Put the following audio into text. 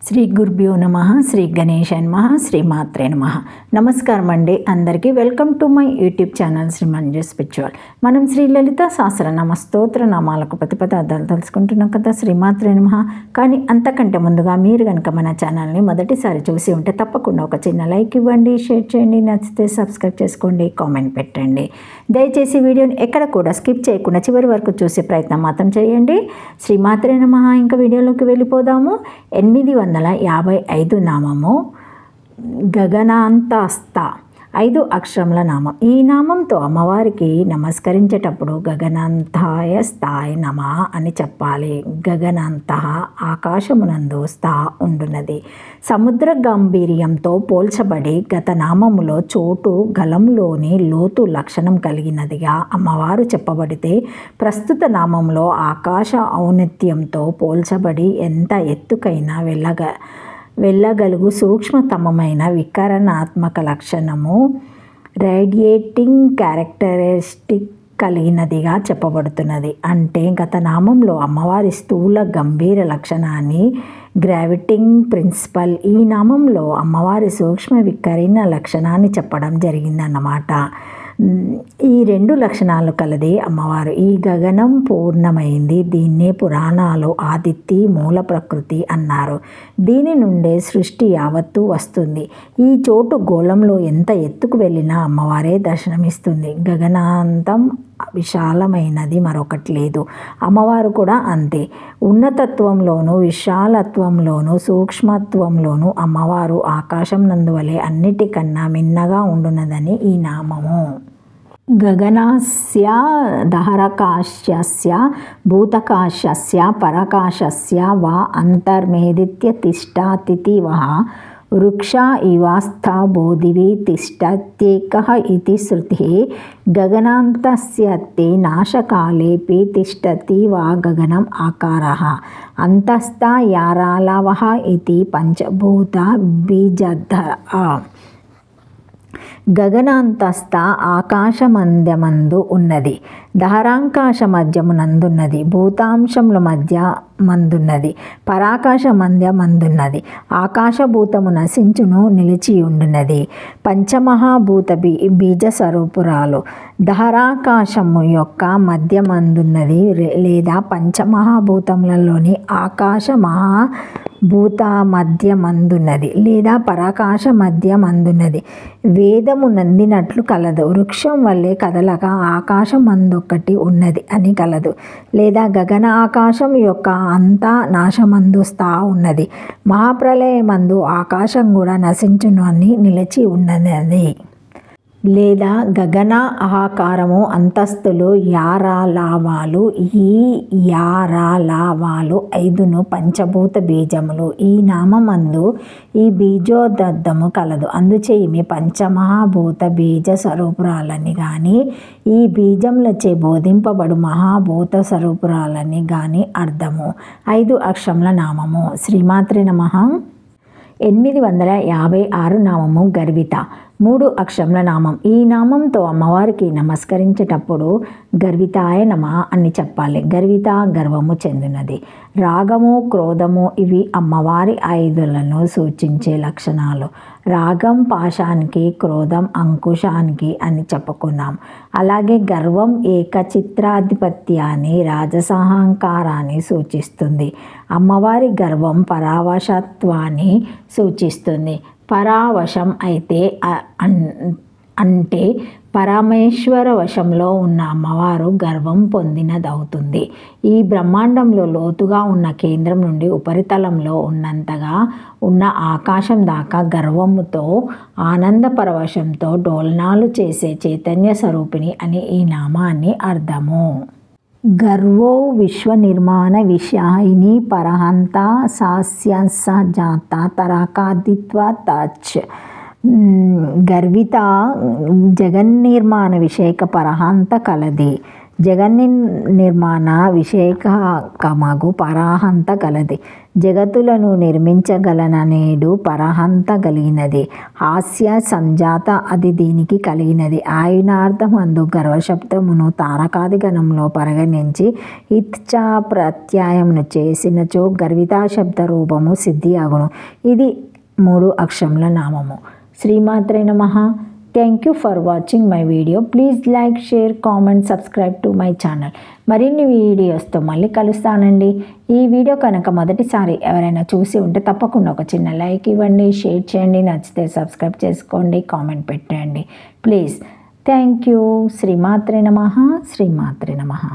శ్రీ గురుభ్యో నమః. శ్రీ గణేశాయ నమః. శ్రీ మాత్రే నమః. నమస్కారం అండి అందరికీ. Welcome to my YouTube channel Shri Manju spiritual. మనం శ్రీ లలిత సహస్రనామ స్తోత్ర నామాలకు ప్రతిపదార్థాలు తెలుసుకుంటున్నాం కదా. శ్రీ మాత్రే నమః. కానీ అంతకంటే ముందుగా మీరు కనుక మన ఛానల్ని మొదటిసారి చూసి ఉంటే తప్పకుండా ఒక చిన్న లైక్ ఇవ్వండి, షేర్ చేయండి, నచ్చితే సబ్స్క్రైబ్ చేసుకోండి, కామెంట్ పెట్టండి. దయచేసి వీడియోని ఎక్కడ కూడా స్కిప్ చేయకుండా చివరి వరకు చూసే ప్రయత్నం మాత్రం చేయండి. శ్రీ మాత్రే నమః. ఇంకా వీడియోలోకి వెళ్ళిపోదాము. 855 నామము గగనాంతస్థ, 5 అక్షరముల నామం. ఈ నామంతో అమ్మవారికి నమస్కరించేటప్పుడు గగనాంతాయ స్థాయ నమ అని చెప్పాలి. గగనాంత ఆకాశమునందు స్థా ఉండున్నది. సముద్ర గాంభీర్యంతో పోల్చబడి గత నామములో చోటు గలంలోని లోతు లక్షణం కలిగినదిగా అమ్మవారు చెప్పబడితే, ప్రస్తుత నామంలో ఆకాశ ఔన్నత్యంతో పోల్చబడి ఎంత ఎత్తుకైనా వెళ్ళగలుగు సూక్ష్మతమమైన వికరణాత్మక లక్షణము, రేడియేటింగ్ క్యారెక్టరిస్టిక్ కలిగినదిగా చెప్పబడుతున్నది. అంటే గత నామంలో అమ్మవారి స్థూల గంభీర లక్షణాన్ని, గ్రావిటింగ్ ప్రిన్సిపల్, ఈ నామంలో అమ్మవారి సూక్ష్మ వికరణ లక్షణాన్ని చెప్పడం జరిగిందన్నమాట. ఈ 2 లక్షణాలు కలది అమ్మవారు. ఈ గగనం పూర్ణమైంది. దీన్నే పురాణాలు ఆదిత్య మూల ప్రకృతి అన్నారు. దీని నుండే సృష్టి యావత్తు వస్తుంది. ఈ చోటు గోళంలో ఎంత ఎత్తుకు వెళ్ళినా అమ్మవారే దర్శనమిస్తుంది. గగనాంతం విశాలమైనది మరొకటి లేదు. అమ్మవారు కూడా అంతే. ఉన్నతత్వంలోనూ విశాలత్వంలోనూ సూక్ష్మత్వంలోనూ అమ్మవారు ఆకాశం నందువలే అన్నిటికన్నా మిన్నగా ఉండున్నదని ఈ నామము. గగనస్య దహరకాశస్య భూతకాశస్య పరకాశస్య వా అంతర్మేదిత్య తిష్ఠాతిథి వః వృక్ష ఇవాస్థ బోధివి తిష్టత్యేకః ఇతి శృతిః. గగనాంతస్యతే నాశకాలేపి తిష్టతి వా గగనం ఆకారః. అంతస్థ యారాలవః ఇతి పంచభూత బీజధర. గగనాంతస్థ ఆకాశమంద్యమందు ఉన్నది, దహరాంకాశ మధ్యమునందున్నది, భూతాంశముల మధ్య మందున్నది, పరాకాశ మధ్య మందున్నది, ఆకాశభూతము నశించును నిలిచియుండున్నది. పంచమహాభూత బీజ స్వరూపురాలు. దహరాకాశము యొక్క మధ్యమందున్నది లేదా పంచమహాభూతములలోని ఆకాశ మహాభూత మధ్యమందున్నది లేదా పరాకాశ మధ్యమందున్నది. వేదము నందినట్లు కలదు. వృక్షం వల్లే కదలక ఆకాశం మందొక్కటి ఉన్నది అని కలదు. లేదా గగన ఆకాశం యొక్క అంతా నాశమందు స్థా ఉన్నది. మహాప్రళయమందు ఆకాశం కూడా నశించును అని నిలిచి ఉన్నది. లేదా గగన ఆకారము అంతస్తులు యారాలావాలు. ఈ యారాలావాలు 5 పంచభూత బీజములు. ఈ నామందు ఈ బీజోదత్తము కలదు. అందుచే ఈమె పంచమహాభూత బీజ స్వరూపురాలని గాని, ఈ బీజములచే బోధింపబడు మహాభూత స్వరూపురాలని గాని అర్థము. 5 అక్షరముల నామము. శ్రీమాత్రే నమః. 856 నామము గర్విత, 3 అక్షరముల నామం. ఈ నామంతో అమ్మవారికి నమస్కరించేటప్పుడు గర్వితాయ నమః అని చెప్పాలి. గర్విత గర్వము చెందినది. రాగము క్రోధము ఇవి అమ్మవారి ఆయుధులను సూచించే లక్షణాలు. రాగం పాశానికి, క్రోధం అంకుశానికి అని చెప్పుకున్నాం. అలాగే గర్వం ఏకచిత్రాధిపత్యాన్ని, రాజసహంకారాన్ని సూచిస్తుంది. అమ్మవారి గర్వం పరావశత్వాన్ని సూచిస్తుంది. పరావశం అయితే అంటే పరమేశ్వర వశంలో ఉన్న అమ్మవారు గర్వం పొందినదవుతుంది. ఈ బ్రహ్మాండంలో లోతుగా ఉన్న కేంద్రం నుండి ఉపరితలంలో ఉన్నంతగా ఉన్న ఆకాశం దాకా గర్వముతో ఆనంద పరవశంతో డోలనాలు చేసే చైతన్య స్వరూపిణి అని ఈ నామాన్ని అర్థము. గర్వో విశ్వనిర్మాణ విషాయిని పరహంత సాస్యస జాత తరాకాదిత్వ తచ్. గర్విత జగన్నిర్మాణ విషయక పరహంత కలది. జగన్ని నిర్మాణ విషేకమగు పరాహంత గలది. జగతులను నిర్మించగలననేడు పరహంత కలిగినది. హాస్య సంజాత అది దీనికి కలిగినది. ఆయునార్థమందు గర్వశబ్దమును తారకాది గణంలో పరిగణించి ఇత్చా ప్రత్యయమును చేసినచో గర్వితా శబ్ద రూపము సిద్ధి అగును. ఇది 3 అక్షరముల నామము. శ్రీమాత్రే నమః. Thank you for watching my video. Please like, share, comment, subscribe to my channel. మరిన్ని వీడియోస్తో మళ్ళీ కలుస్తానండి. ఈ వీడియో కనుక మొదటిసారి ఎవరైనా చూసి ఉంటే తప్పకుండా ఒక చిన్న లైక్ ఇవ్వండి, షేర్ చేయండి, నచ్చితే సబ్స్క్రైబ్ చేసుకోండి, కామెంట్ పెట్టండి ప్లీజ్. Thank you. శ్రీమాత్రే నమః. శ్రీమాత్రే నమః.